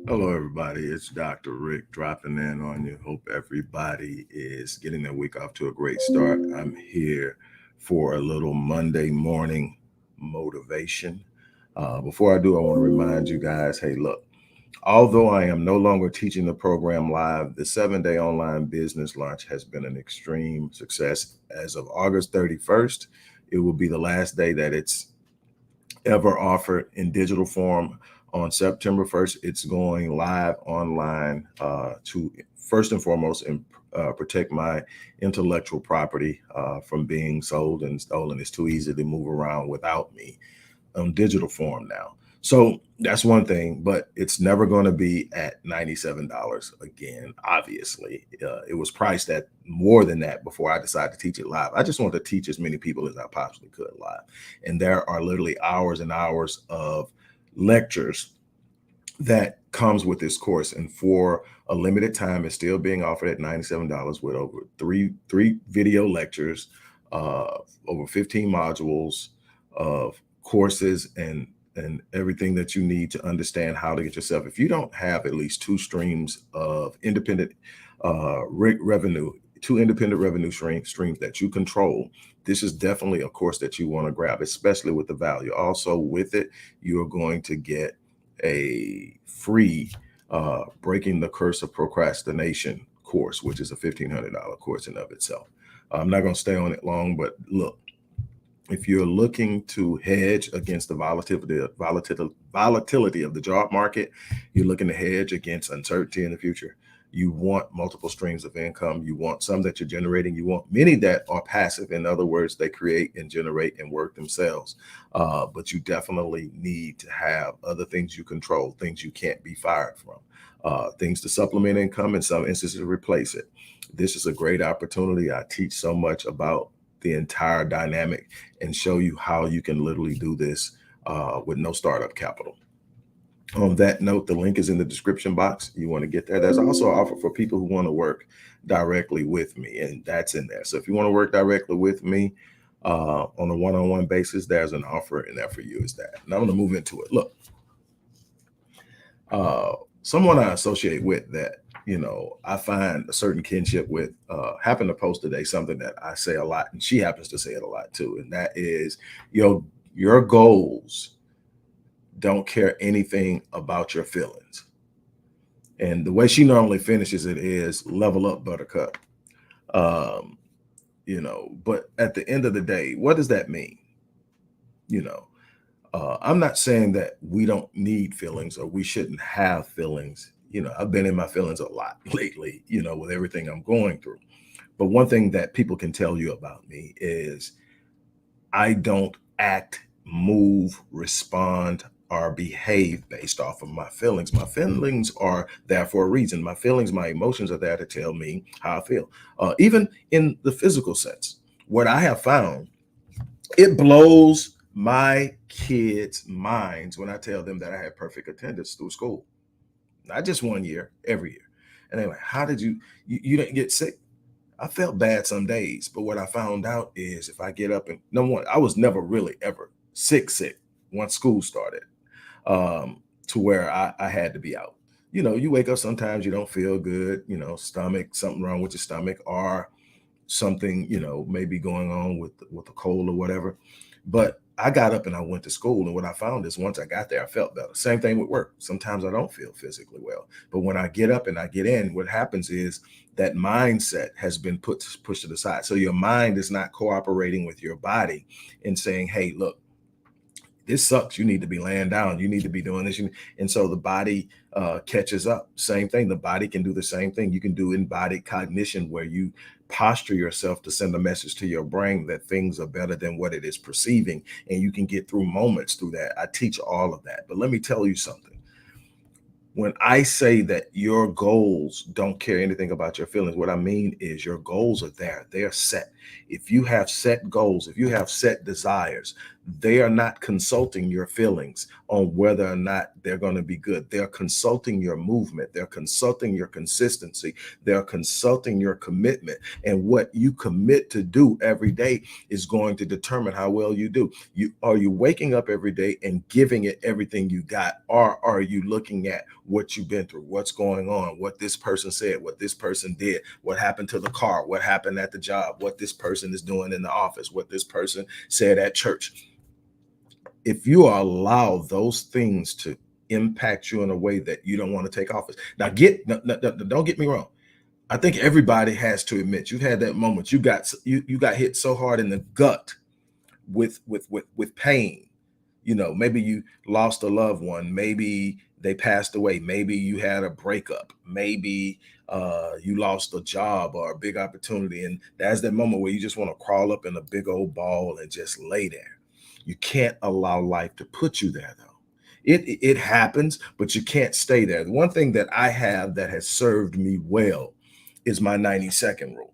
Hello, everybody. It's Dr. Rick dropping in on you. Hope everybody is getting their week off to a great start. I'm here for a little Monday morning motivation. Before I do, I want to remind you guys, hey, look, although I am no longer teaching the program live, the 7-day online business launch has been an extreme success. As of August 31st, it will be the last day that it's ever offered in digital form. On September 1st, it's going live online to first and foremost protect my intellectual property from being sold and stolen. It's too easy to move around without me on digital form now. So that's one thing, but it's never going to be at $97 again. Obviously, it was priced at more than that before I decided to teach it live. I just want to teach as many people as I possibly could live. And there are literally hours and hours of lectures that comes with this course. And for a limited time, it's still being offered at $97 with over three video lectures, over 15 modules of courses and everything that you need to understand how to get yourself. If you don't have at least two streams of independent revenue, two independent revenue streams that you control, this is definitely a course that you want to grab, especially with the value. Also, with it, you are going to get a free Breaking the Curse of Procrastination course, which is a $1,500 course in of itself. I'm not going to stay on it long, but look, if you're looking to hedge against the volatility of the job market, you're looking to hedge against uncertainty in the future. You want multiple streams of income. You want some that you're generating. You want many that are passive. In other words, they create and generate and work themselves. But you definitely need to have other things you control, things you can't be fired from, things to supplement income, in some instances to replace it. This is a great opportunity. I teach so much about the entire dynamic and show you how you can literally do this with no startup capital. On that note, the link is in the description box. You want to get there. There's also an offer for people who want to work directly with me, and that's in there. So if you want to work directly with me on a one-on-one basis, there's an offer in there for you. Is that? Now I'm going to move into it. Look, uh, someone I associate with that I find a certain kinship with happened to post today something that I say a lot, and she happens to say it a lot too, and that is your goals don't care anything about your feelings. And the way she normally finishes it is level up, buttercup. Um, but at the end of the day, what does that mean? You know, I'm not saying that we don't need feelings or we shouldn't have feelings. I've been in my feelings a lot lately, with everything I'm going through. But one thing that people can tell you about me is I don't act, move, respond, or behave based off of my feelings. My feelings are there for a reason. My feelings, my emotions are there to tell me how I feel. Even in the physical sense, what I have found, it blows my kids' minds when I tell them that I had perfect attendance through school. Not just one year, every year. And they're like, how did you didn't get sick? I felt bad some days, but what I found out is if I get up and number one, I was never really ever sick once school started, to where I had to be out. You wake up sometimes you don't feel good, stomach, something wrong with your stomach, or something, maybe going on with the cold or whatever. But I got up and I went to school, and what I found is once I got there, I felt better. Same thing with work. Sometimes I don't feel physically well, but when I get up and I get in, what happens is that mindset has been pushed to the side. So your mind is not cooperating with your body and saying, "Hey, look, this sucks. You need to be laying down. You need to be doing this." And so the body catches up. Same thing. The body can do the same thing. You can do embodied cognition where you posture yourself to send a message to your brain that things are better than what it is perceiving. And you can get through moments through that. I teach all of that. But let me tell you something. When I say that your goals don't care anything about your feelings, what I mean is your goals are there. They are set. If you have set goals, if you have set desires, They are not consulting your feelings on whether or not they're going to be good. They're consulting your movement. They're consulting your consistency. They're consulting your commitment. And what you commit to do every day is going to determine how well you do. Are you waking up every day and giving it everything you got? Or are you looking at what you've been through, what's going on, what this person said, what this person did, what happened to the car, what happened at the job, what this person is doing in the office, what this person said at church? If you allow those things to impact you in a way that you don't want to take office. Now, don't get me wrong. I think everybody has to admit you've had that moment. You got hit so hard in the gut with pain. Maybe you lost a loved one. Maybe they passed away. Maybe you had a breakup. Maybe you lost a job or a big opportunity. And that's that moment where you just want to crawl up in a big old ball and just lay there. You can't allow life to put you there, though. It happens, but you can't stay there. The one thing that I have that has served me well is my 90-second rule.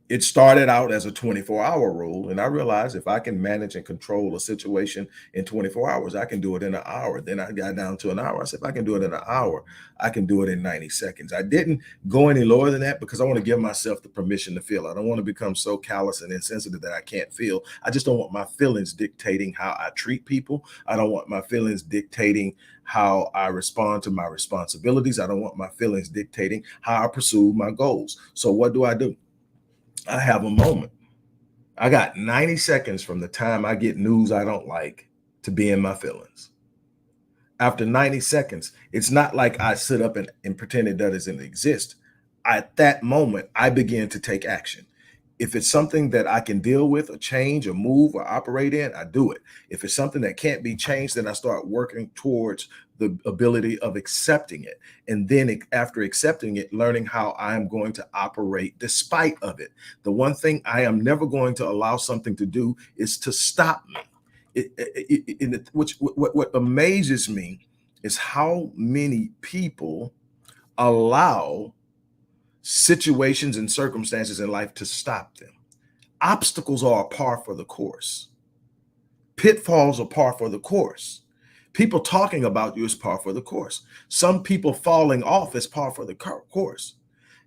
It started out as a 24-hour rule, and I realized if I can manage and control a situation in 24 hours, I can do it in an hour. Then I got down to an hour. I said, if I can do it in an hour, I can do it in 90 seconds. I didn't go any lower than that because I want to give myself the permission to feel. I don't want to become so callous and insensitive that I can't feel. I just don't want my feelings dictating how I treat people. I don't want my feelings dictating how I respond to my responsibilities. I don't want my feelings dictating how I pursue my goals. So what do? I have a moment. I got 90 seconds from the time I get news I don't like to be in my feelings. After 90 seconds, it's not like I sit up and pretend it doesn't exist. At that moment, I begin to take action. If it's something that I can deal with or change or move or operate in, I do it. If it's something that can't be changed, then I start working towards the ability of accepting it. And then after accepting it, learning how I am going to operate despite of it. The one thing I am never going to allow something to do is to stop me. What amazes me is how many people allow situations and circumstances in life to stop them. Obstacles are a par for the course. Pitfalls are par for the course. People talking about you is par for the course. Some people falling off is par for the course.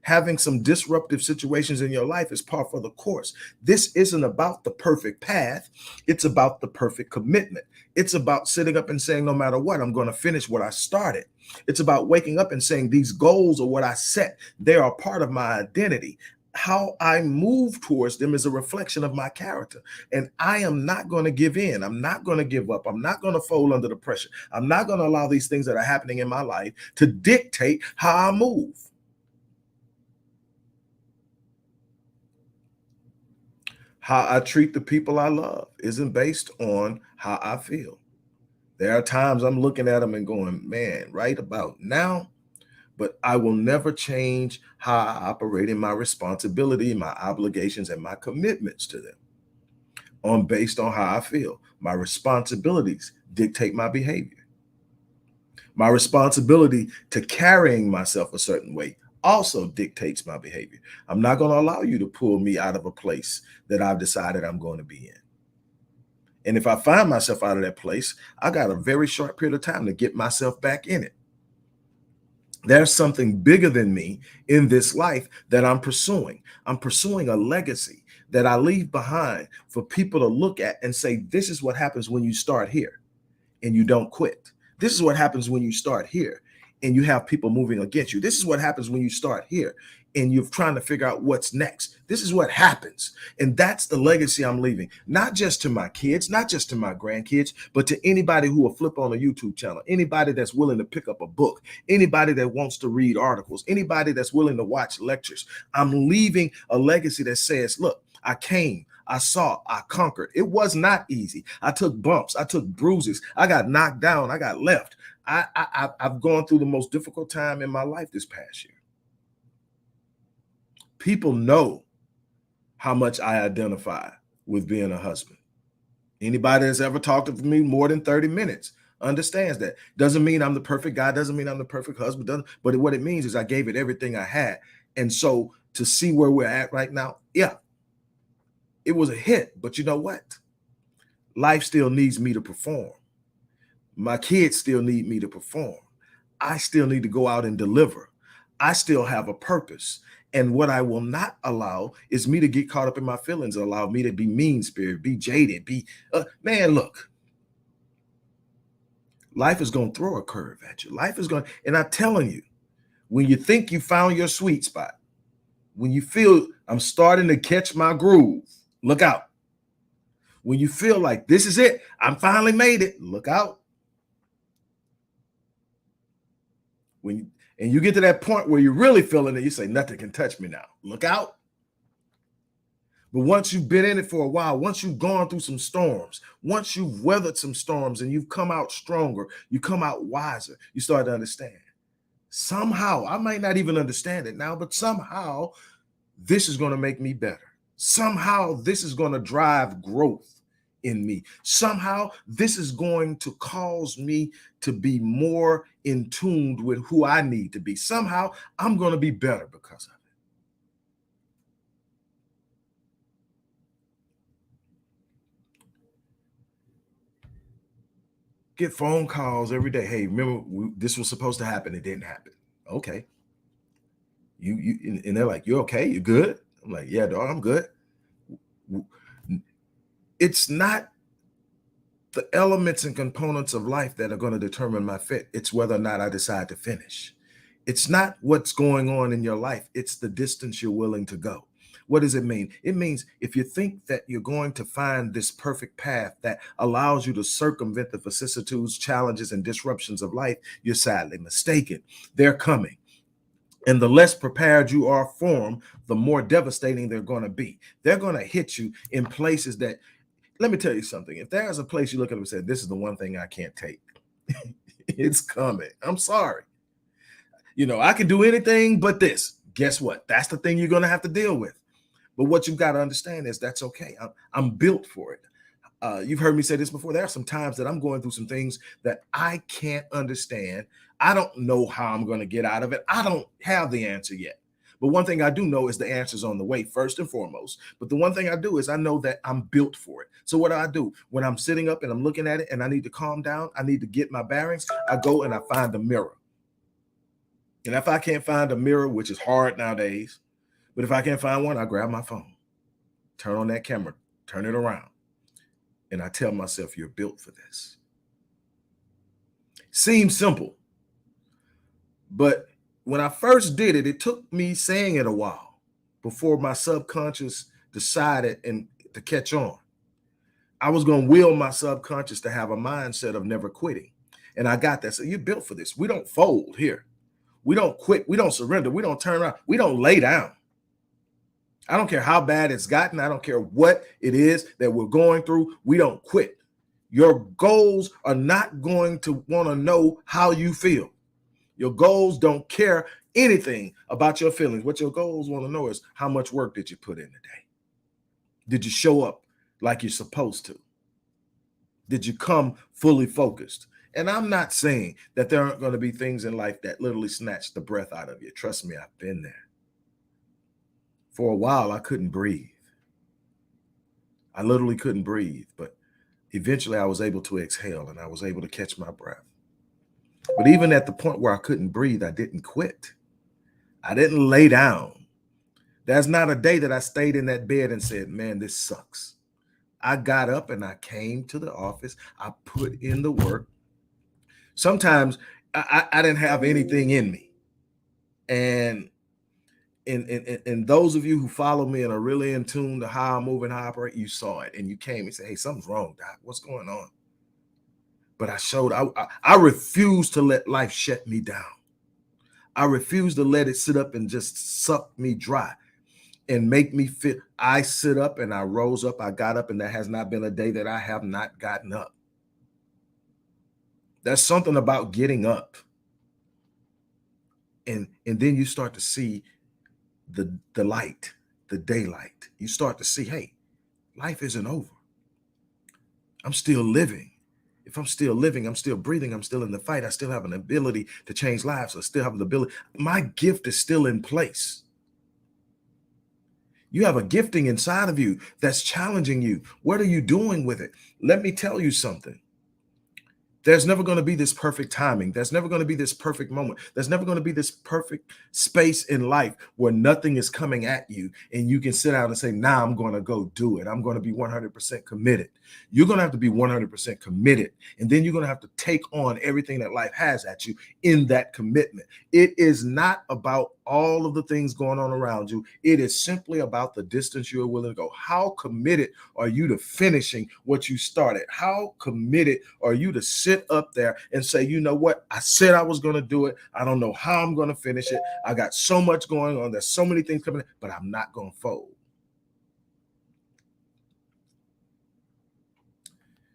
Having some disruptive situations in your life is par for the course. This isn't about the perfect path. It's about the perfect commitment. It's about sitting up and saying, no matter what, I'm going to finish what I started. It's about waking up and saying these goals are what I set. They are part of my identity. How I move towards them is a reflection of my character. And I am not going to give in. I'm not going to give up. I'm not going to fold under the pressure. I'm not going to allow these things that are happening in my life to dictate how I move. How I treat the people I love isn't based on how I feel. There are times I'm looking at them and going, man, right about now, but I will never change how I operate in my responsibility, my obligations, and my commitments to them based on how I feel. My responsibilities dictate my behavior. My responsibility to carrying myself a certain way also dictates my behavior. I'm not going to allow you to pull me out of a place that I've decided I'm going to be in. And if I find myself out of that place, I got a very short period of time to get myself back in it. There's something bigger than me in this life that I'm pursuing. I'm pursuing a legacy that I leave behind for people to look at and say, this is what happens when you start here and you don't quit. This is what happens when you start here and you have people moving against you. This is what happens when you start here and you're trying to figure out what's next. This is what happens. And that's the legacy I'm leaving, not just to my kids, not just to my grandkids, but to anybody who will flip on a YouTube channel, anybody that's willing to pick up a book, anybody that wants to read articles, anybody that's willing to watch lectures. I'm leaving a legacy that says, look, I came, I saw, I conquered. It was not easy. I took bumps, I took bruises, I got knocked down, I got left. I've gone through the most difficult time in my life this past year. People know how much I identify with being a husband. Anybody that's ever talked to me more than 30 minutes understands that. Doesn't mean I'm the perfect guy, doesn't mean I'm the perfect husband, but what it means is I gave it everything I had. And so to see where we're at right now, yeah, It was a hit, but you know what? Life still needs me to perform. My kids still need me to perform. I still need to go out and deliver. I still have a purpose. And what I will not allow is me to get caught up in my feelings, allow me to be mean-spirited, be jaded, man, look, life is going to throw a curve at you. Life is going, and I'm telling you, when you think you found your sweet spot, when you feel I'm starting to catch my groove, look out. When you feel like this is it, I'm finally made it, look out. And you get to that point where you're really feeling it, you say, nothing can touch me now. Look out. But once you've been in it for a while, once you've gone through some storms, once you've weathered some storms and you've come out stronger, you come out wiser, you start to understand. Somehow, I might not even understand it now, but somehow this is going to make me better. Somehow this is going to drive growth in me. Somehow this is going to cause me to be more in tune with who I need to be. Somehow I'm going to be better because of it. Get phone calls every day. Hey, remember this was supposed to happen. It didn't happen. Okay. And they're like, you okay? You good? I'm like, yeah, dog, I'm good. It's not the elements and components of life that are going to determine my fit. It's whether or not I decide to finish. It's not what's going on in your life. It's the distance you're willing to go. What does it mean? It means if you think that you're going to find this perfect path that allows you to circumvent the vicissitudes, challenges, and disruptions of life, you're sadly mistaken. They're coming. And the less prepared you are for them, the more devastating they're going to be. They're going to hit you in places that, let me tell you something. If there's a place you look at and say, this is the one thing I can't take, it's coming. I'm sorry. You know, I can do anything but this. Guess what? That's the thing you're going to have to deal with. But what you've got to understand is that's okay. I'm built for it. You've heard me say this before. There are some times that I'm going through some things that I can't understand. I don't know how I'm going to get out of it. I don't have the answer yet. But one thing I do know is the answer's on the way, first and foremost. But the one thing I do is I know that I'm built for it. So what do I do? When I'm sitting up and I'm looking at it and I need to calm down, I need to get my bearings, I go and I find a mirror. And if I can't find a mirror, which is hard nowadays, but if I can't find one, I grab my phone, turn on that camera, turn it around. And I tell myself, you're built for this. Seems simple. But when I first did it, it took me saying it a while before my subconscious decided and to catch on. I was going to will my subconscious to have a mindset of never quitting. And I got that. So you're built for this. We don't fold here. We don't quit. We don't surrender. We don't turn around. We don't lay down. I don't care how bad it's gotten. I don't care what it is that we're going through. We don't quit. Your goals are not going to want to know how you feel. Your goals don't care anything about your feelings. What your goals want to know is how much work did you put in today? Did you show up like you're supposed to? Did you come fully focused? And I'm not saying that there aren't going to be things in life that literally snatch the breath out of you. Trust me, I've been there. For a while, I couldn't breathe. I literally couldn't breathe, but eventually I was able to exhale and I was able to catch my breath. But even at the point where I couldn't breathe, I didn't quit. I didn't lay down. There's not a day that I stayed in that bed and said, man, this sucks. I got up and I came to the office. I put in the work. Sometimes I didn't have anything in me. And those of you who follow me and are really in tune to how I move and how I operate, you saw it and you came and said, hey, something's wrong, Doc. What's going on? But I refuse to let life shut me down. I refuse to let it sit up and just suck me dry and make me feel. I sit up and I rose up, I got up, and there has not been a day that I have not gotten up. There's something about getting up. And then you start to see the light, the daylight. You start to see, hey, life isn't over. I'm still living. If I'm still living, I'm still breathing, I'm still in the fight. I still have an ability to change lives. I still have the ability. My gift is still in place. You have a gifting inside of you that's challenging you. What are you doing with it? Let me tell you something. There's never going to be this perfect timing. There's never going to be this perfect moment. There's never going to be this perfect space in life where nothing is coming at you and you can sit down and say, now I'm going to go do it. I'm going to be 100% committed. You're going to have to be 100% committed. And then you're going to have to take on everything that life has at you in that commitment. It is not about all of the things going on around you. It is simply about the distance you're willing to go. How committed are you to finishing what you started? How committed are you to sit up there and say, you know what? I said I was going to do it. I don't know how I'm going to finish it. I got so much going on. There's so many things coming in, but I'm not going to fold.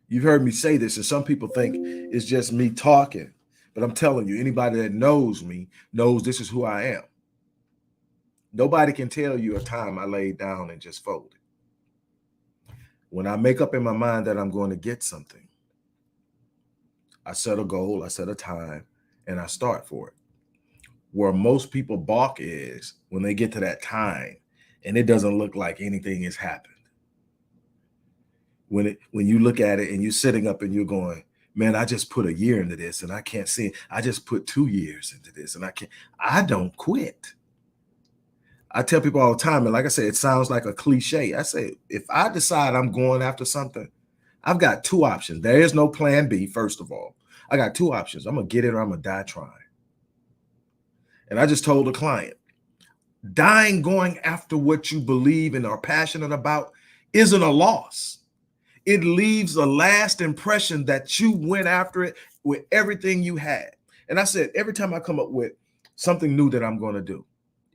You've heard me say this, and some people think it's just me talking, but I'm telling you, anybody that knows me knows this is who I am. Nobody can tell you a time I laid down and just folded. When I make up in my mind that I'm going to get something, I set a goal, I set a time, and I start for it. Where most people balk is when they get to that time and it doesn't look like anything has happened. When you look at it and you're sitting up and you're going, man, I just put a year into this and I can't see it. I just put 2 years into this and I don't quit. I tell people all the time, and like I said, it sounds like a cliche. I say, if I decide I'm going after something, I've got 2 options. There is no plan B, first of all. I got 2 options. I'm going to get it or I'm going to die trying. And I just told a client, dying going after what you believe and are passionate about isn't a loss. It leaves a last impression that you went after it with everything you had. And I said, every time I come up with something new that I'm going to do,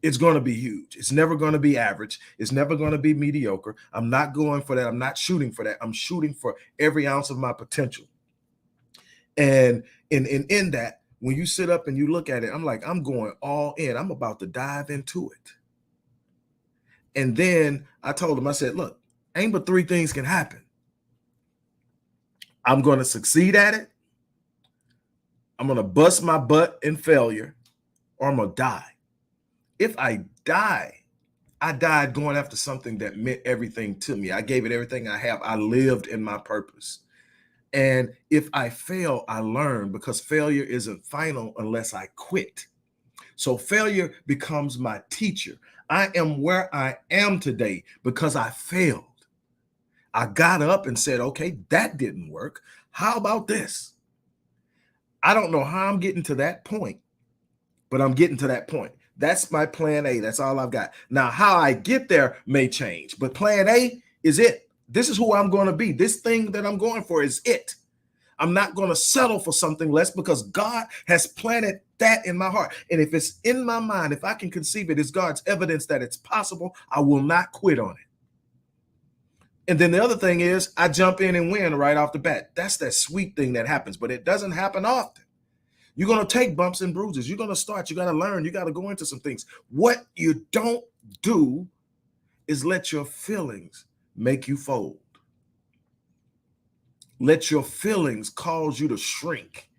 it's going to be huge. It's never going to be average. It's never going to be mediocre. I'm not going for that. I'm not shooting for that. I'm shooting for every ounce of my potential. And in that, when you sit up and you look at it, I'm like, I'm going all in. I'm about to dive into it. And then I told him, I said, look, ain't but 3 things can happen. I'm going to succeed at it. I'm going to bust my butt in failure, or I'm going to die. If I die, I died going after something that meant everything to me. I gave it everything I have. I lived in my purpose. And if I fail, I learn, because failure isn't final unless I quit. So failure becomes my teacher. I am where I am today because I failed. I got up and said, okay, that didn't work. How about this? I don't know how I'm getting to that point, but I'm getting to that point. That's my plan A. That's all I've got. Now, how I get there may change, but plan A is it. This is who I'm going to be. This thing that I'm going for is it. I'm not going to settle for something less because God has planted that in my heart. And if it's in my mind, if I can conceive it as God's evidence that it's possible, I will not quit on it. And then the other thing is I jump in and win right off the bat. That's that sweet thing that happens, but it doesn't happen often. You're going to take bumps and bruises. You're going to start. You got to learn. You got to go into some things. What you don't do is let your feelings make you fold. Let your feelings cause you to shrink.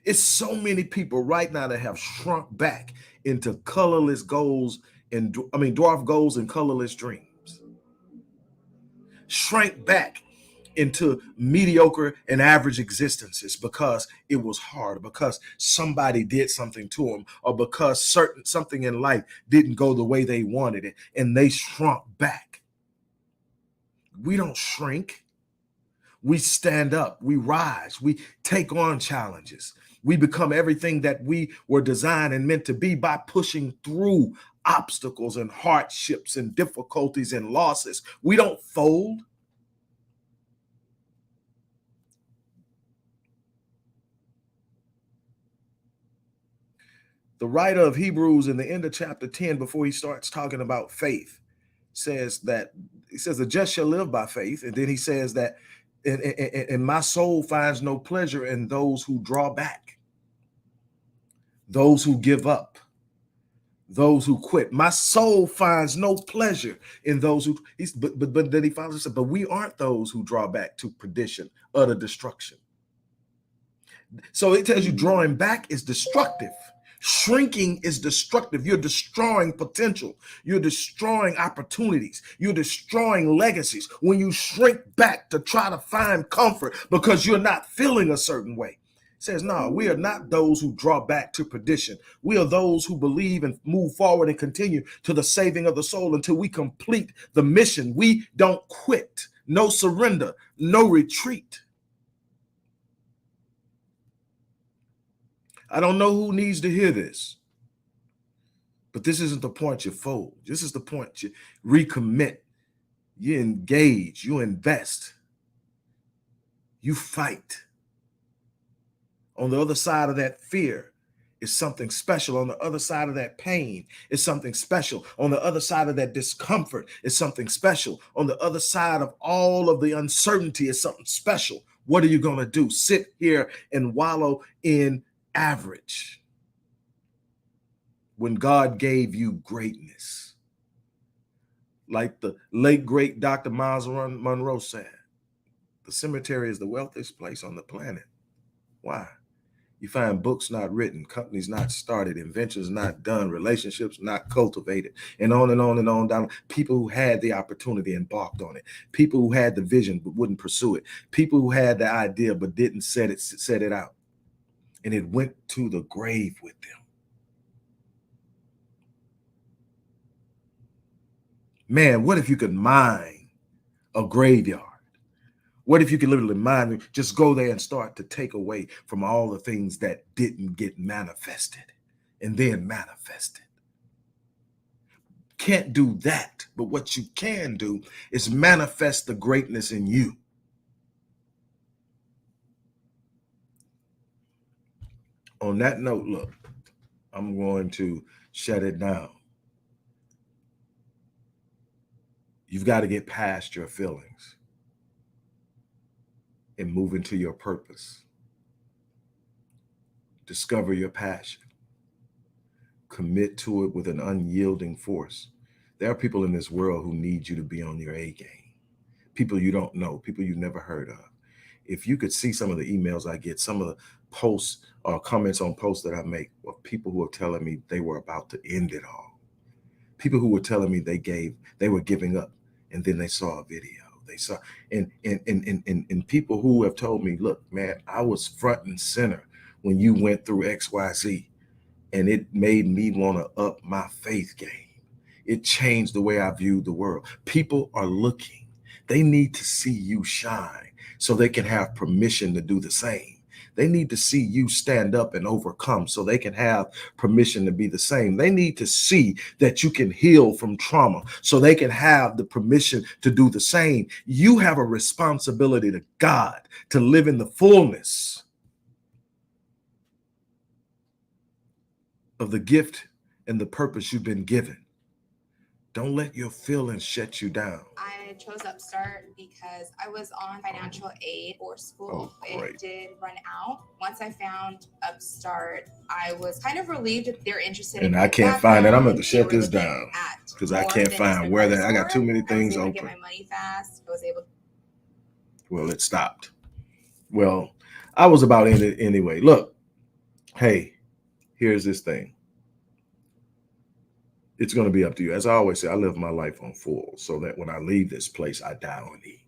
It's so many people right now that have shrunk back into colorless goals and dwarf goals and colorless dreams. Shrank back into mediocre and average existences because it was hard, because somebody did something to them, or because something in life didn't go the way they wanted it, and they shrunk back. We don't shrink. We stand up, we rise, we take on challenges. We become everything that we were designed and meant to be by pushing through obstacles and hardships and difficulties and losses. We don't fold. The writer of Hebrews in the end of chapter 10, before he starts talking about faith, says the just shall live by faith. And then he says that, and my soul finds no pleasure in those who draw back, those who give up, those who quit. My soul finds no pleasure in those who, but then he follows us, but we aren't those who draw back to perdition, utter destruction. So it tells you drawing back is destructive. Shrinking is destructive. You're destroying potential. You're destroying opportunities. You're destroying legacies when you shrink back to try to find comfort because you're not feeling a certain way. It says, no, we are not those who draw back to perdition. We are those who believe and move forward and continue to the saving of the soul until we complete the mission. We don't quit. No surrender. No retreat. I don't know who needs to hear this. But this isn't the point you fold. This is the point you recommit. You engage. You invest. You fight. On the other side of that fear is something special. On the other side of that pain is something special. On the other side of that discomfort is something special. On the other side of all of the uncertainty is something special. What are you going to do? Sit here and wallow in average when God gave you greatness? Like the late, great Dr. Miles Monroe said, the cemetery is the wealthiest place on the planet. Why? You find books not written, companies not started, inventions not done, relationships not cultivated, and on and on and on down. People who had the opportunity and balked on it. People who had the vision but wouldn't pursue it. People who had the idea but didn't set it out. And it went to the grave with them. Man, what if you could mine a graveyard? What if you could literally mine, just go there and start to take away from all the things that didn't get manifested and then manifested? Can't do that, but what you can do is manifest the greatness in you. On that note, look, I'm going to shut it down. You've got to get past your feelings and move into your purpose. Discover your passion. Commit to it with an unyielding force. There are people in this world who need you to be on your A game. People you don't know, people you've never heard of. If you could see some of the emails I get, some of the posts or comments on posts that I make of people who are telling me they were about to end it all. People who were telling me they were giving up, and then they saw a video. They saw and people who have told me, look, man, I was front and center when you went through XYZ, and it made me want to up my faith game. It changed the way I viewed the world. People are looking. They need to see you shine so they can have permission to do the same. They need to see you stand up and overcome so they can have permission to be the same. They need to see that you can heal from trauma so they can have the permission to do the same. You have a responsibility to God to live in the fullness of the gift and the purpose you've been given. Don't let your feelings shut you down. I chose Upstart because I was on financial aid for school. It did run out. Once I found Upstart, I was kind of relieved that they're interested in. And I can't find it. I'm going to shut this down because I can't find where that. I got too many things open. Get my money fast. I was able. Well, it stopped. Well, I was about in it anyway. Look, hey, here's this thing. It's going to be up to you. As I always say, I live my life on full so that when I leave this place, I die on E.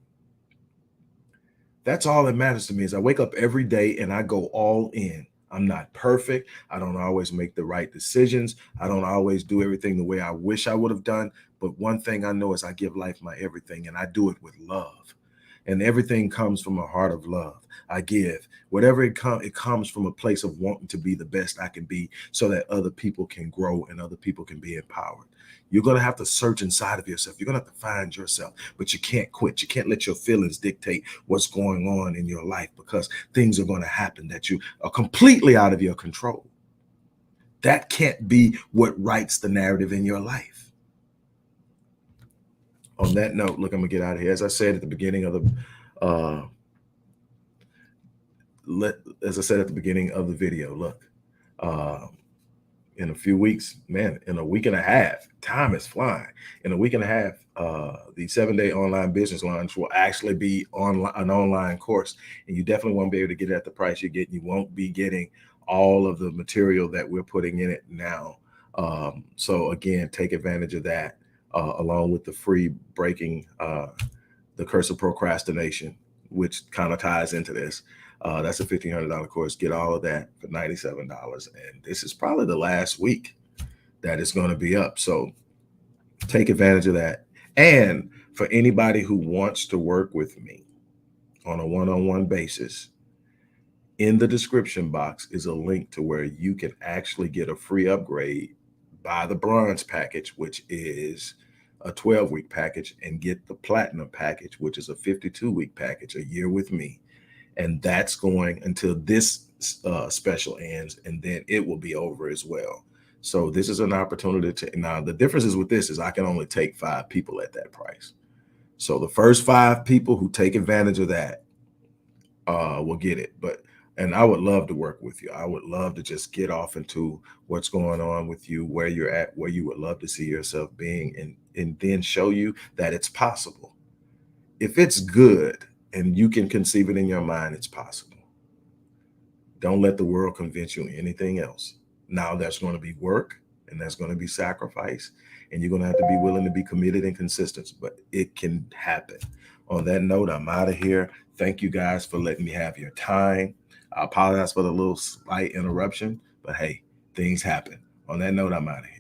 That's all that matters to me is I wake up every day and I go all in. I'm not perfect. I don't always make the right decisions. I don't always do everything the way I wish I would have done. But one thing I know is I give life my everything, and I do it with love. And everything comes from a heart of love. I give. Whatever it comes from a place of wanting to be the best I can be so that other people can grow and other people can be empowered. You're going to have to search inside of yourself. You're going to have to find yourself, but you can't quit. You can't let your feelings dictate what's going on in your life because things are going to happen that you are completely out of your control. That can't be what writes the narrative in your life. On that note, look, I'm going to get out of here. As I said at the beginning of the video, look, in a few weeks, man, in a week and a half, time is flying. In a week and a half, the 7-day online business launch will actually be an online course, and you definitely won't be able to get it at the price you're getting. You won't be getting all of the material that we're putting in it now. So again, take advantage of that, along with the free breaking the curse of procrastination, which kind of ties into this. That's a $1,500 course. Get all of that for $97. And this is probably the last week that it's going to be up. So take advantage of that. And for anybody who wants to work with me on a one-on-one basis, in the description box is a link to where you can actually get a free upgrade, buy the bronze package, which is a 12-week package, and get the platinum package, which is a 52-week package, a year with me. And that's going until this special ends, and then it will be over as well. So this is an opportunity to, now the difference is with this is I can only take 5 people at that price. So the first 5 people who take advantage of that will get it. And I would love to work with you. I would love to just get off into what's going on with you, where you're at, where you would love to see yourself being, and then show you that it's possible. If it's good and you can conceive it in your mind, it's possible. Don't let the world convince you anything else. Now there's going to be work, and there's going to be sacrifice, and you're going to have to be willing to be committed and consistent, but it can happen. On that note, I'm out of here. Thank you guys for letting me have your time. I apologize for the little slight interruption, but hey, things happen. On that note, I'm out of here.